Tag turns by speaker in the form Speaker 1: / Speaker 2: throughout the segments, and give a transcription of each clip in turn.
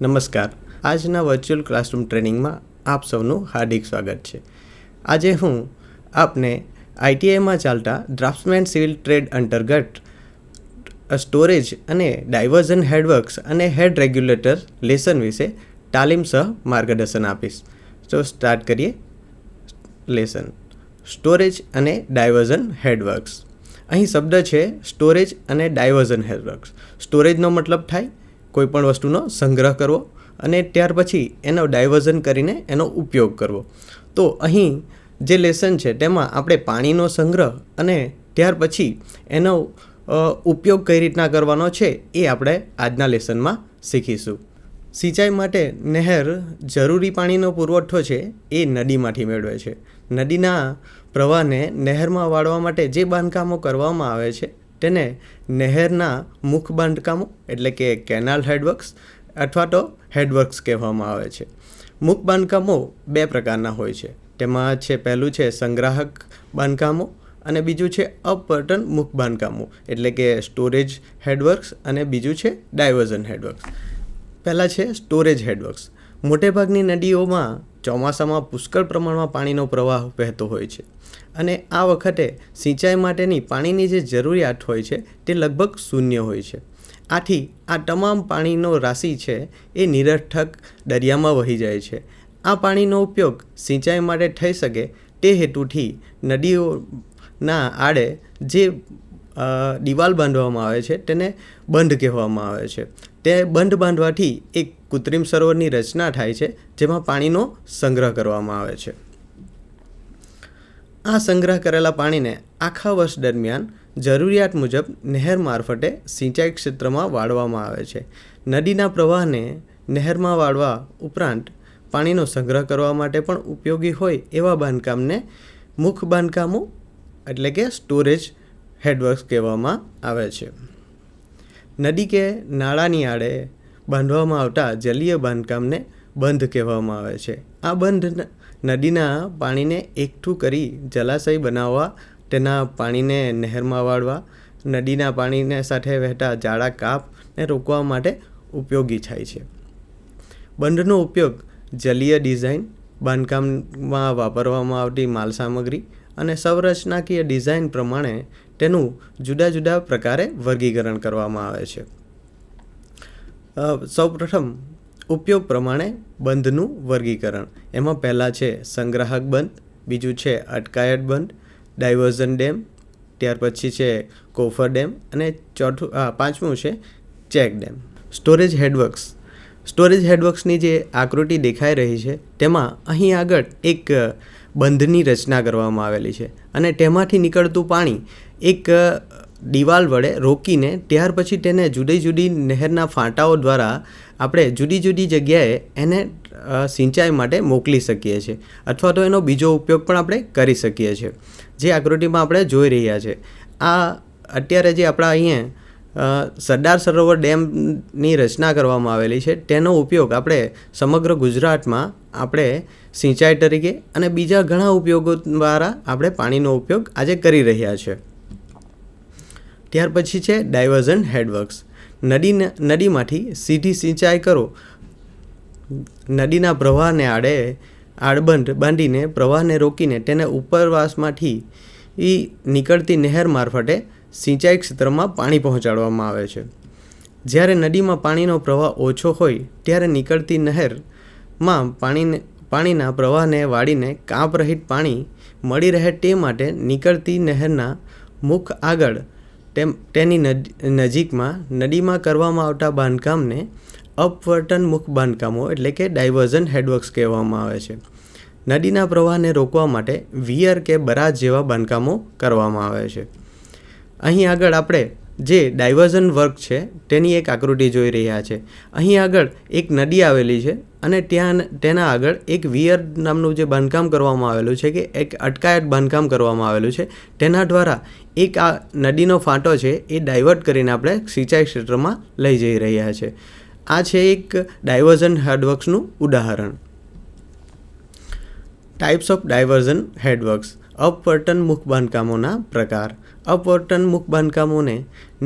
Speaker 1: નમસ્કાર. આજના virtual classroom ટ્રેનિંગમાં આપ સૌનું હાર્દિક સ્વાગત છે. આજે હું આપને આઈટીઆઈમાં ચાલતા ડ્રાફ્ટ્સમેન સિવિલ ટ્રેડ અંતર્ગત સ્ટોરેજ અને ડાયવર્ઝન હેડવર્ક્સ અને હેડ રેગ્યુલેટર લેસન વિશે તાલીમ સહ માર્ગદર્શન આપીશ. તો સ્ટાર્ટ કરીએ લેસન. સ્ટોરેજ અને ડાયવર્ઝન હેડવર્ક્સ. અહીં શબ્દ છે સ્ટોરેજ અને ડાયવર્ઝન હેડવર્ક્સ. સ્ટોરેજનો મતલબ થાય કોઈ પણ વસ્તુનો સંગ્રહ કરવો અને ત્યાર પછી એનો ડાયવર્ઝન કરીને એનો ઉપયોગ કરવો. તો અહીં જે લેસન છે તેમાં આપણે પાણીનો સંગ્રહ અને ત્યાર પછી એનો ઉપયોગ કઈ રીતના કરવાનો છે એ આપણે આજના લેસનમાં શીખીશું. સિંચાઈ માટે નહેર જરૂરી પાણીનો પુરવઠો છે એ નદીમાંથી મેળવે છે. નદીના પ્રવાહને નહેરમાં વાળવા માટે જે બાંધકામો કરવામાં આવે છે તેને નહેરના મુખ બાંધકામો એટલે કે કેનાલ હેડવર્ક્સ અથવા તો હેડવર્ક્સ કહેવામાં આવે છે. મુખ બાંધકામો બે પ્રકારના હોય છે. તેમાં પહેલું છે સંગ્રાહક બાંધકામો અને બીજું છે અપવર્તન મુખ બાંધકામો એટલે કે સ્ટોરેજ હેડવર્ક્સ અને બીજું છે ડાયવર્ઝન હેડવર્ક્સ. પહેલાં છે સ્ટોરેજ હેડવર્ક્સ. મોટેભાગની નદીઓમાં ચોમાસામાં પુષ્કળ પ્રમાણમાં પાણીનો પ્રવાહ વહેતો હોય છે અને આ વખતે સિંચાઈ માટેની પાણીની જે જરૂરિયાત હોય છે તે લગભગ શૂન્ય હોય છે. આથી આ તમામ પાણીનો રાશિ છે એ નિરર્થક દરિયામાં વહી જાય છે. આ પાણીનો ઉપયોગ સિંચાઈ માટે થઈ શકે તે હેતુથી નદીઓના આડે જે દિવાલ બાંધવામાં આવે છે તેને બંધ કહેવામાં આવે છે. તે બંધ બાંધવાથી એક કૃત્રિમ સરોવરની રચના થાય છે જેમાં પાણીનો સંગ્રહ કરવામાં આવે છે. આ સંગ્રહ કરેલા પાણીને આખા વર્ષ દરમિયાન જરૂરિયાત મુજબ નહેર મારફતે સિંચાઈ ક્ષેત્રમાં વાળવામાં આવે છે. નદીના પ્રવાહને નહેરમાં વાળવા ઉપરાંત પાણીનો સંગ્રહ કરવા માટે પણ ઉપયોગી હોય એવા બાંધકામને મુખ બાંધકામો એટલે કે સ્ટોરેજ હેડવર્ક્સ કહેવામાં આવે છે. નદી કે નાળાની આડે બાંધવામાં આવતા જલીય બાંધકામને બંધ કહેવામાં આવે છે. આ બંધ નદીના પાણીને એકઠું કરી જલાશય બનાવવા, તેના પાણીને નહેરમાં વાળવા, નદીના પાણીને સાથે વહેતા જાડા કાપને રોકવા માટે ઉપયોગી થાય છે. બંધનો ઉપયોગ જલીય ડિઝાઇન, બાંધકામમાં વાપરવામાં આવતી માલસામગ્રી અને સંરચનાકીય ડિઝાઇન પ્રમાણે તેનું જુદા જુદા પ્રકારે વર્ગીકરણ કરવામાં આવે છે. સૌપ્રથમ ઉપયોગ પ્રમાણે બંધનું વર્ગીકરણ. એમાં પહેલાં છે સંગ્રાહક બંધ, બીજું છે અટકાયત બંધ, ડાયવર્ઝન ડેમ, ત્યાર પછી છે કોફર ડેમ અને પાંચમું છે ચેક ડેમ. સ્ટોરેજ હેડવર્ક્સ. સ્ટોરેજ હેડવર્ક્સની જે આકૃતિ દેખાઈ રહી છે તેમાં અહીં આગળ એક બંધની રચના કરવામાં આવેલી છે અને તેમાંથી નીકળતું પાણી એક દિવાલ વડે રોકીને ત્યાર પછી તેને જુદી જુદી નહેરના ફાંટાઓ દ્વારા આપણે જુદી જુદી જગ્યાએ એને સિંચાઈ માટે મોકલી શકીએ છીએ અથવા તો એનો બીજો ઉપયોગ પણ આપણે કરી શકીએ છીએ. જે આકૃતિમાં આપણે જોઈ રહ્યા છે આ અત્યારે જે આપણા અહીંયા સરદાર સરોવર ડેમની રચના કરવામાં આવેલી છે તેનો ઉપયોગ આપણે સમગ્ર ગુજરાતમાં આપણે સિંચાઈ તરીકે અને બીજા ઘણા ઉપયોગો દ્વારા આપણે પાણીનો ઉપયોગ આજે કરી રહ્યા છે. ત્યાર પછી છે ડાયવર્ઝન હેડવર્ક્સ. નદીમાંથી સીધી સિંચાઈ કરો. નદીના પ્રવાહને આડબંધ બાંધીને પ્રવાહને રોકીને તેને ઉપરવાસમાંથી નીકળતી નહેર મારફતે સિંચાઈ ક્ષેત્રમાં પાણી પહોંચાડવામાં આવે છે. જ્યારે નદીમાં પાણીનો પ્રવાહ ઓછો હોય ત્યારે નીકળતી નહેરમાં પાણીના પ્રવાહને વાળીને કાંપ રહિત પાણી મળી રહે તે માટે નીકળતી નહેરના મુખ આગળ તેની નજીકમાં નદીમાં કરવામાં આવતા બાંધકામને અપવર્તન મુખ બાંધકામો એટલે કે ડાયવર્ઝન હેડવર્ક્સ કહેવામાં આવે છે. નદીના પ્રવાહને રોકવા માટે વિયર કે બરાજ જેવા બાંધકામો કરવામાં આવે છે. અહીં આગળ આપણે જે ડાયવર્ઝન વર્ક છે તેની એક આકૃતિ જોઈ રહ્યા છે. અહીં આગળ એક નદી આવેલી છે અને તેના આગળ એક વિયર નામનું જે બાંધકામ કરવામાં આવેલું છે કે એક અટકાયત બાંધકામ કરવામાં આવેલું છે. તેના દ્વારા એક આ નદીનો ફાંટો છે એ ડાયવર્ટ કરીને આપણે સિંચાઈ ક્ષેત્રમાં લઈ જઈ રહ્યા છે. આ છે એક ડાયવર્ઝન હેડવર્ક્સનું ઉદાહરણ. Types of diversion headworks. અપવર્તન મુખ બાંધકામોના પ્રકાર. અપવર્તન મુખ બાંધકામોને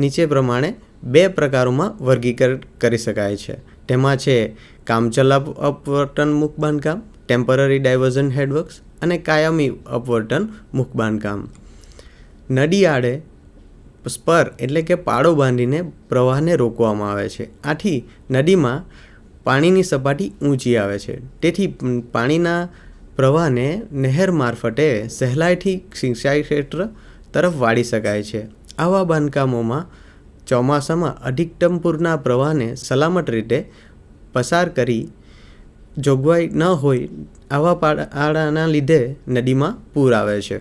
Speaker 1: નીચે પ્રમાણે બે પ્રકારોમાં વર્ગીકૃત કરી શકાય છે. તેમાં છે કામચલાઉ અપવર્તન મુખ બાંધકામ, ટેમ્પરરી ડાયવર્ઝન હેડવર્ક્સ અને કાયમી અપવર્તન મુખ બાંધકામ. નદી આડે સ્પર એટલે કે પાળો બાંધીને પ્રવાહને રોકવામાં આવે છે. આથી નદીમાં પાણીની સપાટી ઊંચી આવે છે. તેથી પાણીના પ્રવાહને નહેર મારફતે સહેલાઈથી સિંચાઈ ક્ષેત્ર તરફ વાળી શકાય છે. આવા બાંધકામોમાં ચોમાસામાં અધિકતમ પૂરના પ્રવાહને સલામત રીતે પસાર કરી જોગવાઈ ન હોય આવા પાળાના લીધે નદીમાં પૂર આવે છે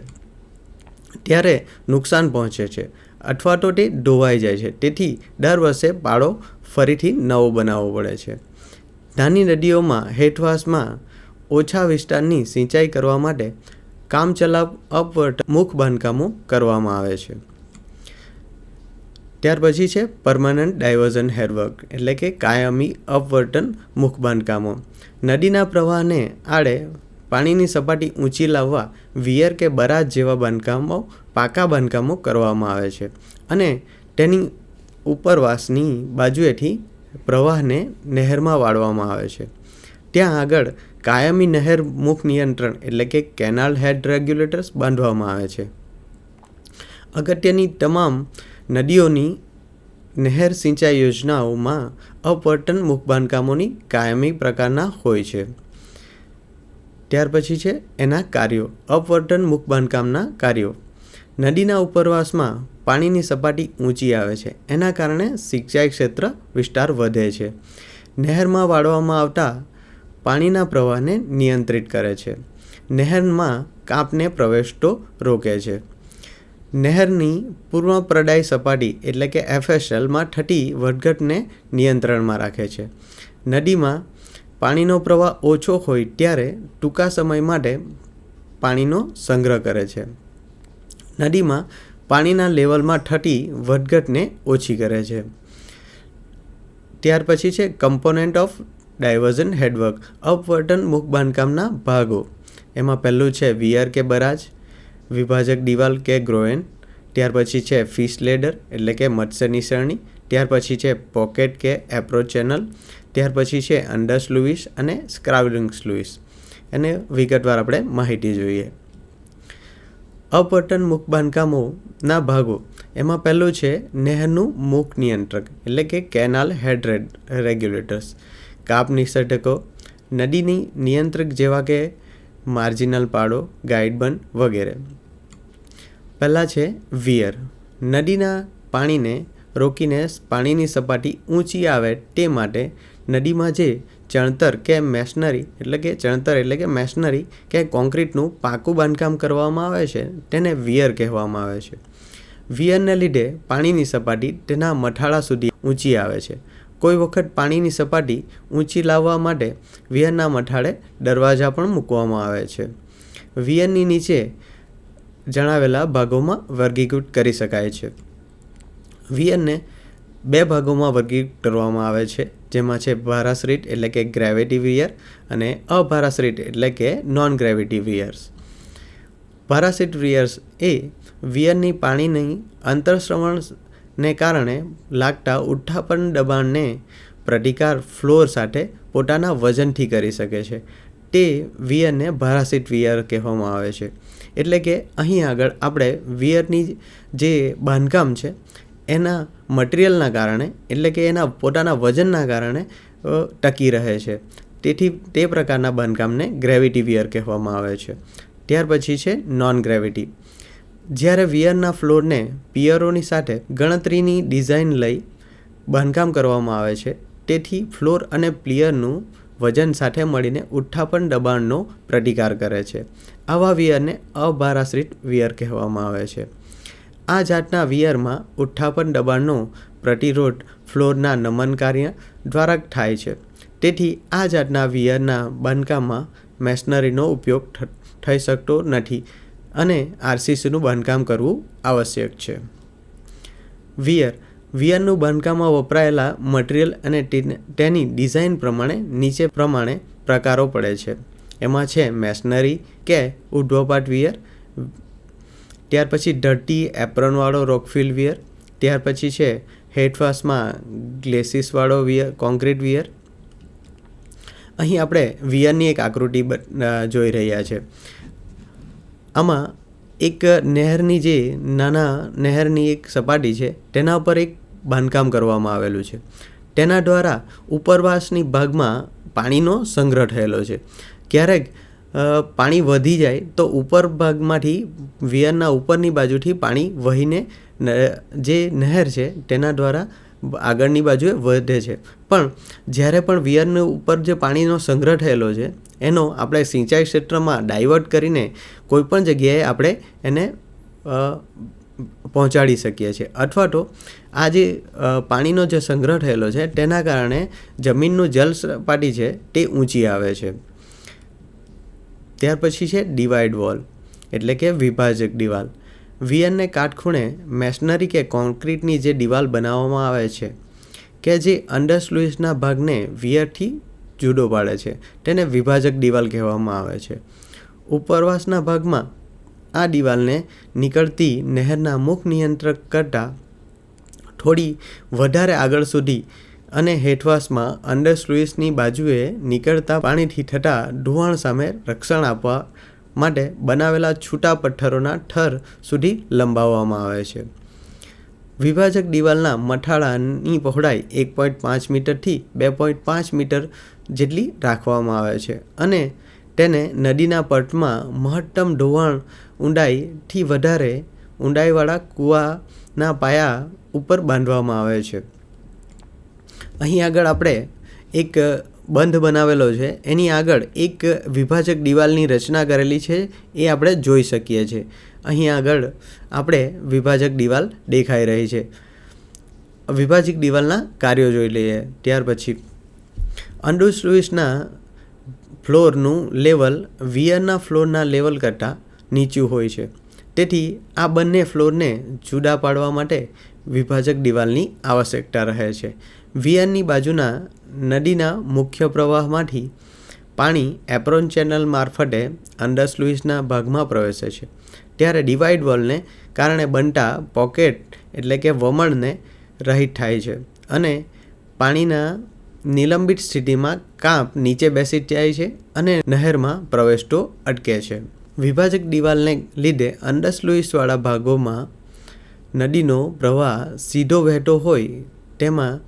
Speaker 1: ત્યારે નુકસાન પહોંચે છે અથવા તો તે ધોવાઈ જાય છે. તેથી દર વર્ષે પાળો ફરીથી નવો બનાવવો પડે છે. નાની નદીઓમાં હેઠવાસમાં ઓછા વિસ્તારની સિંચાઈ કરવા માટે કામચલાઉ અપવર્તન મુખ બાંધકામો કરવામાં આવે છે. ત્યાર પછી છે પરમાનન્ટ ડાયવર્ઝન હેડવર્ક એટલે કે કાયમી અપવર્તન મુખ બાંધકામો. નદીના પ્રવાહને આડે પાણીની સપાટી ઊંચી લાવવા વિયર કે બરાજ જેવા બાંધકામો પાકા બાંધકામો કરવામાં આવે છે અને તેની ઉપરવાસની બાજુએથી પ્રવાહને નહેરમાં વાળવામાં આવે છે. ત્યાં આગળ કાયમી નહેર મુખ નિયંત્રણ એટલે કે કેનાલ હેડ રેગ્યુલેટર્સ બાંધવામાં આવે છે. અગત્યની તમામ નદીઓની નહેર સિંચાઈ યોજનાઓમાં અપવર્તન મુખ બાંધકામોની કાયમી પ્રકારના હોય છે. ત્યાર પછી છે એના કાર્યો. અપવર્તન મુખ બાંધકામના કાર્યો. નદીના ઉપરવાસમાં પાણીની સપાટી ઊંચી આવે છે. એના કારણે સિંચાઈ ક્ષેત્ર વિસ્તાર વધે છે. નહેરમાં વાળવામાં આવતા પાણીના પ્રવાહને નિયંત્રિત કરે છે. નહેરમાં કાપને પ્રવેશતો રોકે છે. નહેરની પૂર્વ પ્રદાય સપાટી એટલે કે FSLમાં થતી વધઘટને નિયંત્રણમાં રાખે છે. નદીમાં પાણીનો પ્રવાહ ઓછો હોય ત્યારે ટૂંકા સમય માટે પાણીનો સંગ્રહ કરે છે. નદીમાં પાણીના લેવલમાં થતી વધઘટને ઓછી કરે છે. ત્યાર પછી છે કમ્પોનન્ટ ઓફ ડાયવર્ઝન હેડવર્ક અપવર્તન મુખ બાંધકામના ભાગો. એમાં પહેલું છે વિયર કે બરાજ, વિભાજક દિવાલ કે ગ્રોએન, ત્યાર પછી છે ફિશ લેડર એટલે કે મત્સ્ય નિસરણી, ત્યાર પછી છે પોકેટ કે એપ્રોચ ચેનલ, ત્યાર પછી છે અંડર સ્લુઇસ અને સ્ક્રાઉડિંગ સ્લુઇસ. એને વિગતવાર આપણે માહિતી જોઈએ. અપવર્તન મુખ બાંધકામોના ભાગો. એમાં પહેલું છે નહેરનું મુખ નિયંત્રક એટલે કે કેનાલ હેડ રેગ્યુલેટર્સ, કાપ નિષેધકો, નદીની નિયંત્રક જેવા કે માર્જિનલ પાડો, ગાઈડબંધ વગેરે. પહેલાં છે વિયર. નદીના પાણીને રોકીને પાણીની સપાટી ઊંચી આવે તે માટે નદીમાં જે ચણતર એટલે કે મેશનરી કે કોન્ક્રીટનું પાકું બાંધકામ કરવામાં આવે છે તેને વિયર કહેવામાં આવે છે. વિયરને લીધે પાણીની સપાટી તેના મથાળા સુધી ઊંચી આવે છે. કોઈ વખત પાણીની સપાટી ઊંચી લાવવા માટે વિયરના મથાળે દરવાજા પણ મૂકવામાં આવે છે. વિયરની નીચે જણાવેલા ભાગોમાં વર્ગીકૃત કરી શકાય છે. વિયરને બે ભાગોમાં વર્ગીકૃત કરવામાં આવે છે, જેમાં છે ભારાશ્રિત એટલે કે ગ્રેવિટી વિયર અને અભારાશ્રિત એટલે કે નોન ગ્રેવિટી વિયર્સ. ભારાશ્રિત વિયર્સ એ વિયરની પાણીની અંતરશ્રવણને કારણે લાગતા ઉત્થાપન દબાણને પ્રતિકાર ફ્લોર સાથે પોતાના વજનથી કરી શકે છે. તે વિયરને ભારાશ્રિત વિયર કહેવામાં આવે છે. એટલે કે અહીં આગળ આપણે વિયરની જે બાંધકામ છે એના મટીરિયલના કારણે એટલે કે એના પોતાના વજનના કારણે ટકી રહે છે. તેથી તે પ્રકારના બાંધકામને ગ્રેવિટી વિયર કહેવામાં આવે છે. ત્યાર પછી છે નોન ગ્રેવિટી. જ્યારે વિયરના ફ્લોરને પિયરોની સાથે ગણતરીની ડિઝાઇન લઈ બાંધકામ કરવામાં આવે છે, તેથી ફ્લોર અને પિયરનું વજન સાથે મળીને ઉત્થાપન દબાણનો પ્રતિકાર કરે છે. આવા વિયરને અભારાશ્રિત વિયર કહેવામાં આવે છે. આ જાતના વિયરમાં ઉત્થાપન દબાણનો પ્રતિરોધ ફ્લોરના નમન કાર્ય દ્વારા થાય છે. તેથી આ જાતના વિયરના બાંધકામમાં મેશનરીનો ઉપયોગ થઈ શકતો નથી અને RCCનું બાંધકામ કરવું આવશ્યક છે. વિયરનું બાંધકામમાં વપરાયેલા મટીરિયલ અને તેની ડિઝાઇન પ્રમાણે નીચે પ્રમાણે પ્રકારો પડે છે. એમાં છે મેશનરી કે ઉર્ધ્વપાત વિયર, ત્યાર પછી ધરતી એપ્રનવાળો રોકફિલ વિયર, ત્યાર પછી છે હેઠવાસમાં ગ્લેસીસવાળો વિયર કોન્ક્રીટ વિયર, અહીં આપણે વિયરની એક આકૃતિ જોઈ રહ્યા છે. આમાં એક નહેરની એક સપાટી છે, તેના ઉપર એક બાંધકામ કરવામાં આવેલું છે. તેના દ્વારા ઉપરવાસની ભાગમાં પાણીનો સંગ્રહ થયેલો છે. ક્યારેક પાણી વધી જાય તો ઉપર ભાગમાંથી વિયરના ઉપરની બાજુથી પાણી વહીને જે નહેર છે તેના દ્વારા આગળની બાજુએ વધે છે. પણ જ્યારે પણ વિયરના ઉપર જે પાણીનો સંગ્રહ થયેલો છે એનો આપણે સિંચાઈ ક્ષેત્રમાં ડાયવર્ટ કરીને કોઈપણ જગ્યાએ આપણે એને પહોંચાડી શકીએ છીએ, અથવા તો આ જે પાણીનો જે સંગ્રહ થયેલો છે તેના કારણે જમીનનું જળ સપાટી છે તે ઊંચી આવે છે. ત્યાર પછી છે ડિવાઈડ વોલ એટલે કે વિભાજક દિવાલ. વિયરને કાટખૂણે મેશનરી કે કોન્ક્રીટની જે દિવાલ બનાવવામાં આવે છે કે જે અંડરસ્લુઇસના ભાગને વિયરથી જુદો પાડે છે, તેને વિભાજક દિવાલ કહેવામાં આવે છે. ઉપરવાસના ભાગમાં આ દિવાલને નીકળતી નહેરના મુખ નિયંત્રક કરતાં થોડી વધારે આગળ સુધી અને હેઠવાસમાં અંડરસ્લુઇસની બાજુએ નીકળતા પાણીથી થતા ધોવાણ સામે રક્ષણ આપવા માટે બનાવેલા છૂટા પથ્થરોના થર સુધી લંબાવવામાં આવે છે. વિભાજક દિવાલના મથાળાની પહોળાઈ 1.5 મીટરથી 2.5 મીટર જેટલી રાખવામાં આવે છે અને તેને નદીના પટમાં મહત્તમ ધોવાણ ઊંડાઈથી વધારે ઊંડાઈવાળા કૂવાના પાયા ઉપર બાંધવામાં આવે છે. અહીં આગળ આપણે એક બંધ બનાવેલો છે, એની આગળ એક વિભાજક દિવાલની રચના કરેલી છે એ આપણે જોઈ શકીએ છીએ. અહીં આગળ આપણે વિભાજક દિવાલ દેખાઈ રહી છે. વિભાજક દિવાલના કાર્યો જોઈ લઈએ. ત્યાર પછી અંડરસ્લુઇસના ફ્લોરનું લેવલ વિયરના ફ્લોરના લેવલ કરતાં નીચું હોય છે. તેથી આ બંને ફ્લોરને જુદા પાડવા માટે વિભાજક દિવાલની આવશ્યકતા રહે છે. વિયરની બાજુના નદીના મુખ્ય પ્રવાહમાંથી પાણી એપ્રોન ચેનલ મારફતે અંડરસ્લુઇસના ભાગમાં પ્રવેશે છે. ત્યારે ડિવાઈડ વોલને કારણે બનતા પોકેટ એટલે કે વમળને રહિત થાય છે અને પાણીના નિલંબિત સ્થિતિમાં કાંપ નીચે બેસી જાય છે અને નહેરમાં પ્રવેશતો અટકે છે. વિભાજક દિવાલને લીધે અંડરસ્લુઇસવાળા ભાગોમાં નદીનો પ્રવાહ સીધો વહેતો હોય તેમાં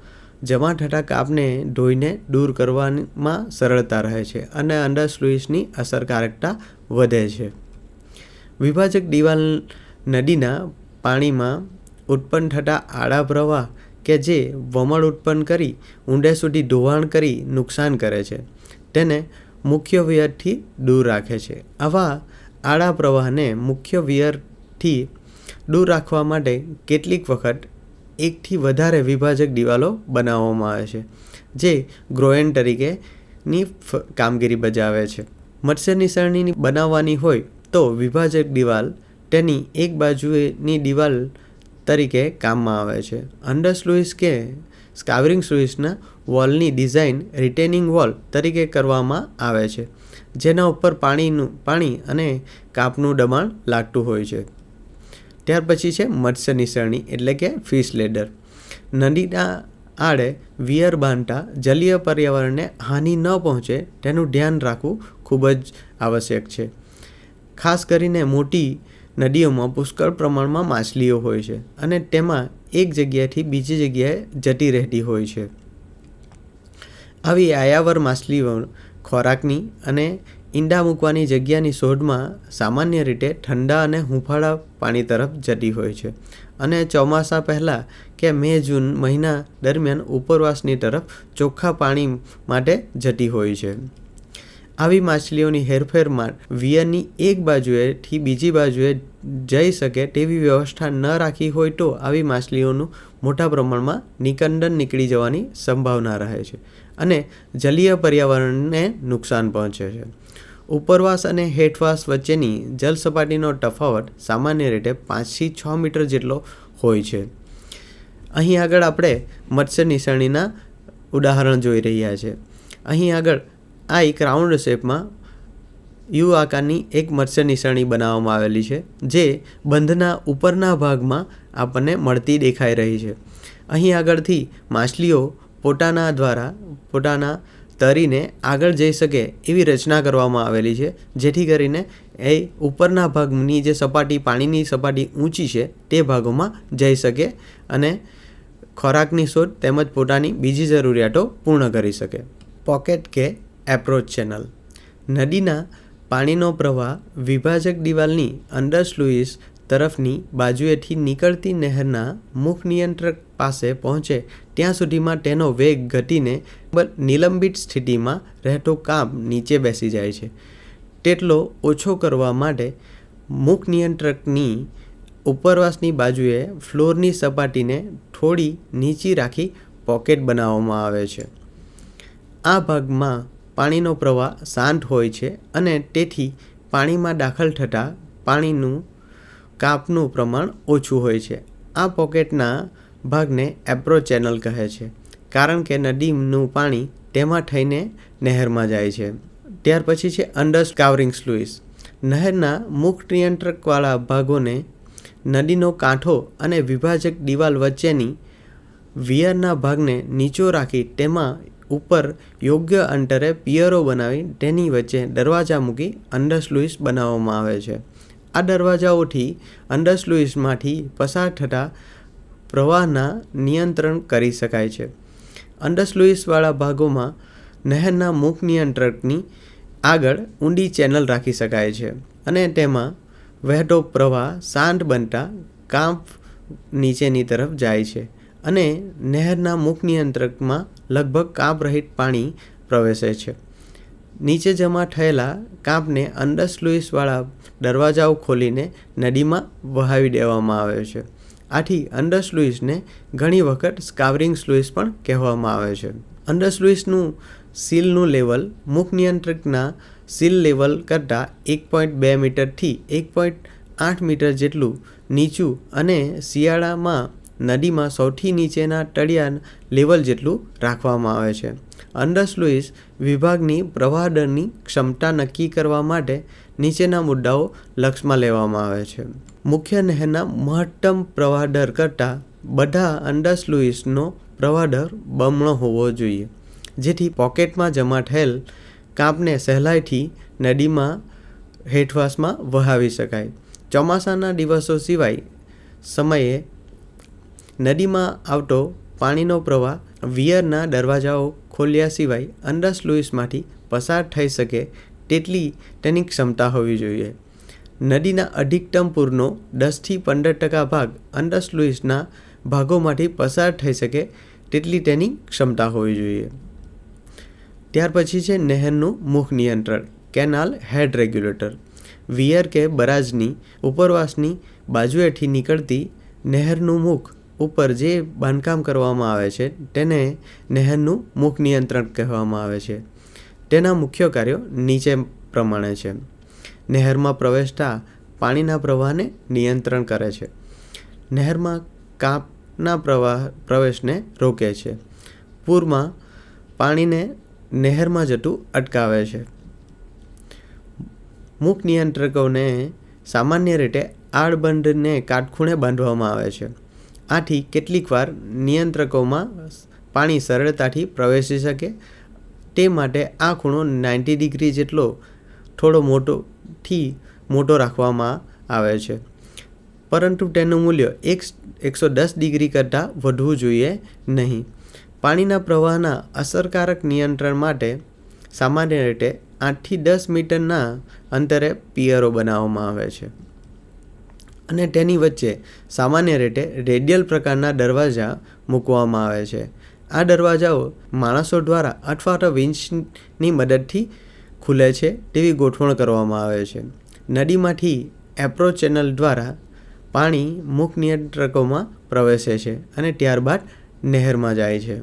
Speaker 1: જમા થતા કાપને ધોઈને દૂર કરવામાં સરળતા રહે છે અને અંડરસ્લુઇસની અસરકારકતા વધે છે. વિભાજક દિવાલ નદીના પાણીમાં ઉત્પન્ન થતા આડા પ્રવાહ કે જે વમળ ઉત્પન્ન કરી ઊંડે સુધી ધોવાણ કરી નુકસાન કરે છે તેને મુખ્ય વિયરથી દૂર રાખે છે. આવા આડા પ્રવાહને મુખ્ય વિયરથી દૂર રાખવા માટે કેટલીક વખત એકથી વધારે વિભાજક દિવાલો બનાવવામાં આવે છે જે ગ્રોએન તરીકેની કામગીરી બજાવે છે. મત્સ્ય નિસરણી બનાવવાની હોય તો વિભાજક દિવાલ તેની એક બાજુની દિવાલ તરીકે કામમાં આવે છે. અંડરસ્લુઇસ કે સ્કાવરિંગ સ્લુઇસના વોલની ડિઝાઇન રિટેનિંગ વોલ તરીકે કરવામાં આવે છે જેના ઉપર પાણી અને કાપનું દબાણ લાગતું હોય છે. ત્યાર પછી છે મત્સ્ય નિસરણી એટલે કે ફિશ લેડર. નદીના આડે વિયર બાંધતા જલીય પર્યાવરણને હાનિ ન પહોંચે તેનું ધ્યાન રાખવું ખૂબ જ આવશ્યક છે. ખાસ કરીને મોટી નદીઓમાં પુષ્કળ પ્રમાણમાં માછલીઓ હોય છે અને તેમાં એક જગ્યાએથી બીજી જગ્યાએ જતી રહેતી હોય છે. આવી આયાવર માછલીઓ ખોરાકની અને ઈંડા મૂકવાની જગ્યાની શોધમાં સામાન્ય રીતે ઠંડા અને હૂંફાળા પાણી તરફ જતી હોય છે અને ચોમાસા પહેલાં કે મે-જૂન મહિના દરમિયાન ઉપરવાસની તરફ ચોખ્ખા પાણી માટે જતી હોય છે. આવી માછલીઓની હેરફેરમાં વિયરની એક બાજુએથી બીજી બાજુએ જઈ શકે તેવી વ્યવસ્થા ન રાખી હોય તો આવી માછલીઓનું મોટા પ્રમાણમાં નિકંદન નીકળી જવાની સંભાવના રહે છે અને જલીય પર્યાવરણને નુકસાન પહોંચે છે. ઉપરવાસ અને હેઠવાસ વચ્ચેની જળ સપાટીનો તફાવત સામાન્ય રીતે 5થી 6 મીટર જેટલો હોય છે. અહીં આગળ આપણે મત્સ્ય નિસરણીના ઉદાહરણ જોઈ રહ્યા છે. અહીં આગળ આ એક રાઉન્ડ શેપમાં યુ આકારની એક મત્સ્ય નિસરણી બનાવવામાં આવેલી છે જે બંધના ઉપરના ભાગમાં આપણને મળતી દેખાઈ રહી છે. અહીં આગળથી માછલીઓ પોતાના તરીને આગળ જઈ શકે એવી રચના કરવામાં આવેલી છે, જેથી કરીને એ ઉપરના ભાગની જે સપાટી પાણીની સપાટી ઊંચી છે તે ભાગોમાં જઈ શકે અને ખોરાકની શોધ તેમજ પોતાની બીજી જરૂરિયાતો પૂર્ણ કરી શકે. પોકેટ કે એપ્રોચ ચેનલ. નદીના પાણીનો પ્રવાહ વિભાજક દિવાલની અંડર સ્લુઇસ તરફની બાજુએથી નીકળતી નહેરના મુખ નિયંત્રક પાસે પહોંચે ત્યાં સુધીમાં તેનો વેગ ઘટીને નિલંબિત સ્થિતિમાં રહેતો કાપ નીચે બેસી જાય છે. તેટલો ઓછો કરવા માટે મુખ નિયંત્રકની ઉપરવાસની બાજુએ ફ્લોરની સપાટીને થોડી નીચી રાખી પોકેટ બનાવવામાં આવે છે. આ ભાગમાં પાણીનો પ્રવાહ શાંત હોય છે અને તેથી પાણીમાં દાખલ થતાં પાણીનું કાપનું પ્રમાણ ઓછું હોય છે. આ પોકેટના ભાગને એપ્રોચ ચેનલ કહે છે, કારણ કે નદીનું પાણી તેમાં થઈને નહેરમાં જાય છે. ત્યાર પછી છે અંડર સ્કાવરિંગ સ્લુઇસ. નહેરના મુખ નિયંત્રકવાળા ભાગોને નદીનો કાંઠો અને વિભાજક દિવાલ વચ્ચેની વિયરના ભાગને નીચો રાખી તેમાં ઉપર યોગ્ય અંતરે પિયરો બનાવી તેની વચ્ચે દરવાજા મૂકી અંડર સ્લુઇસ બનાવવામાં આવે છે. આ દરવાજાઓથી અંડર સ્લુઇસમાંથી પસાર થતા પ્રવાહના નિયંત્રણ કરી શકાય છે. અંડર સ્લુઇસવાળા ભાગોમાં નહેરના મુખ નિયંત્રકની આગળ ઊંડી ચેનલ રાખી શકાય છે અને તેમાં વહેતો પ્રવાહ શાંત બનતા કાંપ નીચેની તરફ જાય છે અને નહેરના મુખ નિયંત્રકમાં લગભગ કાંપ રહિત પાણી પ્રવેશે છે. નીચે જમા થયેલા કાંપને અંડર સ્લુઇસવાળા દરવાજાઓ ખોલીને નદીમાં વહાવી દેવામાં આવે છે. આથી અંડર સ્લુઇસને ઘણી વખત સ્કાવરિંગ સ્લુઇસ પણ કહેવામાં આવે છે. અંડર સ્લુઇસનું સીલનું લેવલ મુખ નિયંત્રકના સીલ લેવલ કરતાં 1.2 મીટરથી 1.8 મીટર જેટલું નીચું અને શિયાળામાં નદીમાં સૌથી નીચેના તળિયા લેવલ જેટલું રાખવામાં આવે છે. અંડર સ્લુઇસ વિભાગની પ્રવાહ દરની ક્ષમતા નક્કી કરવા માટે નીચેના મુદ્દાઓ લક્ષમાં લેવામાં આવે છે. મુખ્ય નહેરના મહત્તમ પ્રવાહ દર કરતાં બધા અંડર સ્લુઇસનો પ્રવાહ દર બમણો હોવો જોઈએ, જેથી પોકેટમાં જમા થયેલ કાંપને સહેલાઈથી નદીમાં હેઠવાસમાં વહાવી શકાય. ચોમાસાના દિવસો સિવાય સમયે નદીમાં આવતો પાણીનો પ્રવાહ વિયરના દરવાજાઓ ખોલ્યા સિવાય અંડર સ્લુઇસમાંથી પસાર થઈ શકે તેટલી તેની ક્ષમતા હોવી જોઈએ. નદીના અધિકતમ પૂરનો 10થી 15% ભાગ અંડર સ્લુઇસના ભાગોમાંથી પસાર થઈ શકે તેટલી તેની ક્ષમતા હોવી જોઈએ. ત્યાર પછી છે નહેરનું મુખ નિયંત્રણ, કેનાલ હેડ રેગ્યુલેટર. વિયર કે બરાજની ઉપરવાસની બાજુએથી નીકળતી નહેરનું મુખ ઉપર જે બાંધકામ કરવામાં આવે છે તેને નહેરનું મુખ નિયંત્રણ કહેવામાં આવે છે. તેના મુખ્ય કાર્યો નીચે પ્રમાણે છે. નહેરમાં પ્રવેશતા પાણીના પ્રવાહને નિયંત્રણ કરે છે. નહેરમાં કાંપના પ્રવેશને રોકે છે. પૂરમાં પાણીને નહેરમાં જતું અટકાવે છે. મુખ નિયંત્રકોને સામાન્ય રીતે આડબંધને કાટખૂણે બાંધવામાં આવે છે. આથી કેટલીકવાર નિયંત્રકોમાં પાણી સરળતાથી પ્રવેશી શકે તે માટે આ ખૂણો 90 ડિગ્રી જેટલો થોડો મોટો રાખવામાં આવે છે, પરંતુ તેનું મૂલ્ય 110 ડિગ્રી કરતાં વધવું જોઈએ નહીં. પાણીના પ્રવાહના અસરકારક નિયંત્રણ માટે સામાન્ય રીતે 8થી 10 મીટરના અંતરે પિયરો બનાવવામાં આવે છે અને તેની વચ્ચે સામાન્ય રીતે રેડિયલ પ્રકારના દરવાજા મૂકવામાં આવે છે. આ દરવાજાઓ માણસો દ્વારા અથવા તો વિંચની મદદથી ખુલે છે તેવી ગોઠવણ કરવામાં આવે છે. નદીમાંથી એપ્રોચ ચેનલ દ્વારા પાણી મુખ નિયંત્રકોમાં પ્રવેશે છે અને ત્યારબાદ નહેરમાં જાય છે.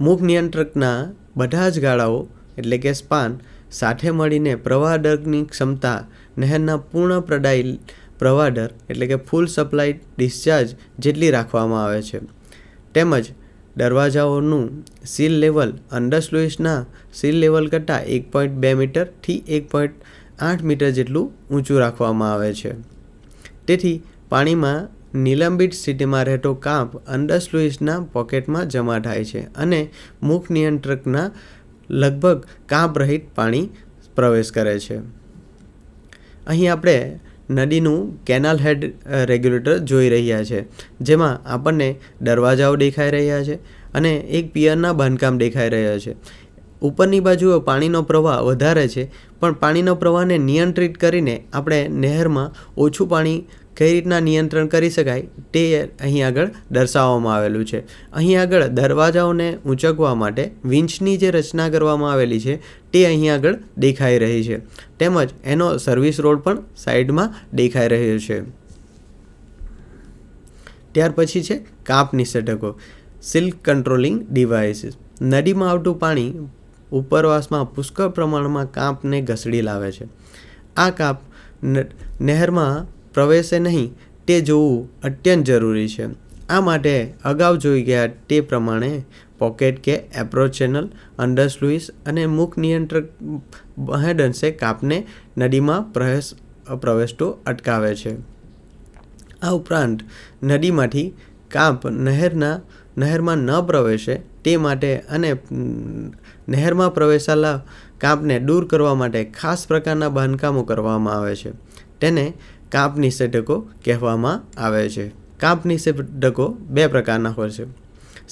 Speaker 1: મુખ નિયંત્રકના બધા જ ગાળાઓ એટલે કે સ્પાન સાથે મળીને પ્રવાહ દરની ક્ષમતા નહેરના પૂર્ણ પ્રદાય પ્રવાહ દર એટલે કે ફૂલ સપ્લાય ડિસ્ચાર્જ જેટલી રાખવામાં આવે છે. તેમજ દરવાજાઓનું સીલ લેવલ અંડર સ્લુઇસના સીલ લેવલ કરતાં 1.2 મીટરથી 1.8 મીટર જેટલું ઊંચું રાખવામાં આવે છે. તેથી પાણીમાં નિલંબિત સ્થિતિમાં રહેતો કાંપ અંડર સ્લુઇસના પોકેટમાં જમા થાય છે અને મુખ નિયંત્રકના લગભગ કાંપ રહિત પાણી પ્રવેશ કરે છે. અહીં આપણે નદીનું કેનાલ હેડ રેગ્યુલેટર જોઈ રહ્યા છે, જેમાં આપણને દરવાજાઓ દેખાઈ રહ્યા છે અને એક પિયરના બાંધકામ દેખાઈ રહ્યા છે. ઉપરની બાજુએ પાણીનો પ્રવાહ વધારે છે, પણ પાણીનો પ્રવાહને નિયંત્રિત કરીને આપણે નહેરમાં ઓછું પાણી કઈ રીતના નિયંત્રણ કરી શકાય તે અહીં આગળ દર્શાવવામાં આવેલું છે. અહીં આગળ દરવાજાઓને ઊંચકવા માટે વિંચની જે રચના કરવામાં આવેલી છે તે અહીં આગળ દેખાઈ રહી છે, તેમજ એનો સર્વિસ રોડ પણ સાઈડમાં દેખાઈ રહ્યો છે. ત્યાર પછી છે કાંપ નિષેધકો, સિલ્ક કંટ્રોલિંગ ડિવાઇસીસ. નદીમાં આવતું પાણી ઉપરવાસમાં પુષ્કળ પ્રમાણમાં કાંપને ઘસડી લાવે છે. આ કાંપ નહેરમાં પ્રવેશે નહીં તે જોવું અત્યંત જરૂરી છે. આ માટે અગાઉ જોઈ ગયા તે પ્રમાણે પોકેટ કે એપ્રોચ ચેનલ, અંડર સ્લુઇસ અને મુખ નિયંત્રક મહદ અંશે કાંપને નદીમાં પ્રવેશતો અટકાવે છે. આ ઉપરાંત નદીમાંથી કાંપ નહેરમાં ન પ્રવેશે તે માટે અને નહેરમાં પ્રવેશેલા કાંપને દૂર કરવા માટે ખાસ પ્રકારના બાંધકામો કરવામાં આવે છે. તેને કાંપ નિષેધકો કહેવામાં આવે છે. કાંપ નિષેધકો બે પ્રકારના હોય છે,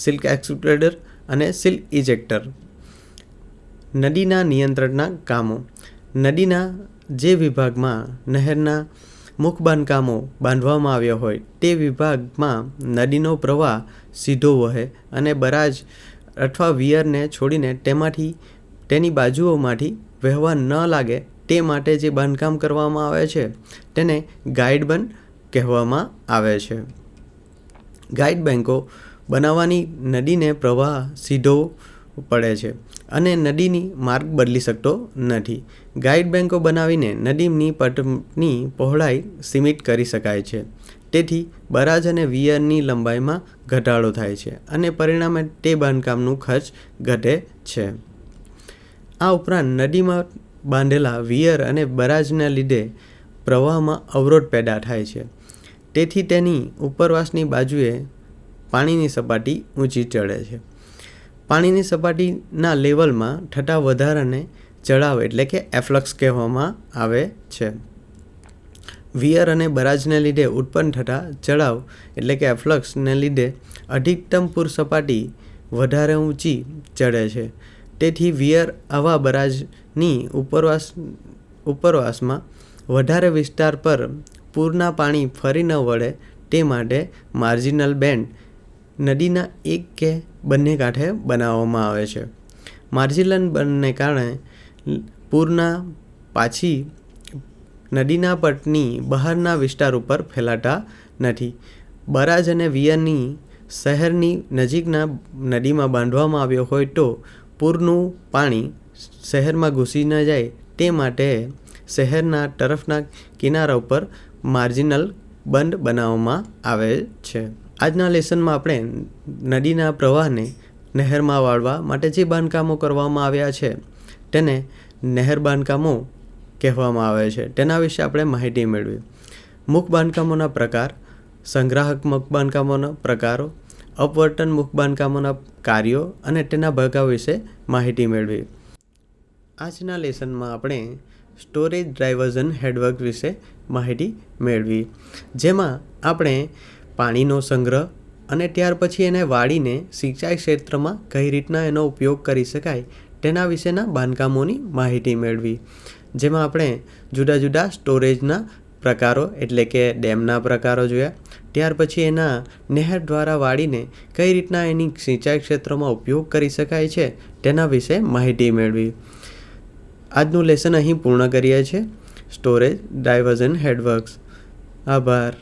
Speaker 1: સિલ્ક એક્સક્લુડર અને સિલ્ક ઇજેક્ટર. નદીના નિયંત્રણના કામો. નદીના જે વિભાગમાં નહેરના મુખ બાંધકામો બાંધવામાં આવ્યા હોય તે વિભાગમાં નદીનો પ્રવાહ સીધો વહે અને બરાજ અથવા વિયરને છોડીને તેની બાજુઓમાંથી વહેવા ન લાગે તે માટે જે બાંધકામ કરવામાં આવે છે તેને ગાઈડ બંધ કહેવામાં આવે છે. ગાઈડ બેંકો બનાવવાની નદીને પ્રવાહ સીધો પડે છે અને નદીની માર્ગ બદલી શકતો નથી. ગાઈડ બેંકો બનાવીને નદીની પટની પહોળાઈ સીમિત કરી શકાય છે. તેથી બરાજ અને વિયરની લંબાઈમાં ઘટાડો થાય છે અને પરિણામે તે બાંધકામનું ખર્ચ ઘટે છે. આ ઉપરાંત નદીમાં બાંધેલા વિયર અને બરાજના લીધે પ્રવાહમાં અવરોધ પેદા થાય છે. તેથી તેની ઉપરવાસની બાજુએ પાણીની સપાટી ઊંચી ચડે છે. પાણીની સપાટીના લેવલમાં થતા વધારાને ચઢાવ એટલે કે એફ્લક્સ કહેવામાં આવે છે. વિયર અને બરાજને લીધે ઉત્પન્ન થતા ચઢાવ એટલે કે એફ્લક્સને લીધે અધિકતમ પૂર સપાટી વધારે ઊંચી ચડે છે. તેથી વિયર આવા બરાજની ઉપરવાસમાં વધારે વિસ્તાર પર પૂરના પાણી ફરી ન વળે તે માટે માર્જિનલ બેન્ડ નદીના એક કે બંને કાંઠે બનાવવામાં આવે છે. માર્જિનલ બેન્ડને કારણે પૂરના પાછી નદીના પટની બહારના વિસ્તાર ઉપર ફેલાતા નથી. બરાજ અને વિયરની શહેરની નજીકના નદીમાં બાંધવામાં આવ્યો હોય તો પૂરનું પાણી શહેરમાં ઘૂસી ન જાય તે માટે શહેરના તરફના કિનારા ઉપર માર્જિનલ બંધ બનાવવામાં આવે છે. આજના લેસનમાં આપણે નદીના પ્રવાહને નહેરમાં વાળવા માટે જે બાંધકામો કરવામાં આવ્યા છે તેને નહેર બાંધકામો કહેવામાં આવે છે. તેના વિશે આપણે માહિતી મેળવી. મુખ બાંધકામોના પ્રકાર, સંગ્રાહક મુખ બાંધકામોના પ્રકારો, અપવર્તન મુખ બાંધકામોના કાર્યો અને તેના ભાગો વિશે માહિતી મેળવી. આજના લેસનમાં આપણે સ્ટોરેજ ડાયવર્ઝન હેડવર્ક વિશે માહિતી મેળવી, જેમાં આપણે પાણીનો સંગ્રહ અને ત્યાર પછી એને વાળીને સિંચાઈ ક્ષેત્રમાં કઈ રીતના એનો ઉપયોગ કરી શકાય તેના વિશેના બાંધકામોની માહિતી મેળવી. જેમાં આપણે જુદા જુદા સ્ટોરેજના પ્રકારો એટલે કે ડેમના પ્રકારો જોયા. ત્યાર પછી એના નહેર દ્વારા વાળીને કઈ રીતના એની સિંચાઈ ક્ષેત્રમાં ઉપયોગ કરી શકાય છે તેના વિશે માહિતી મેળવી. આજનું લેસન અહીં પૂર્ણ કરીએ છીએ. Storage diversion headworks. આભાર.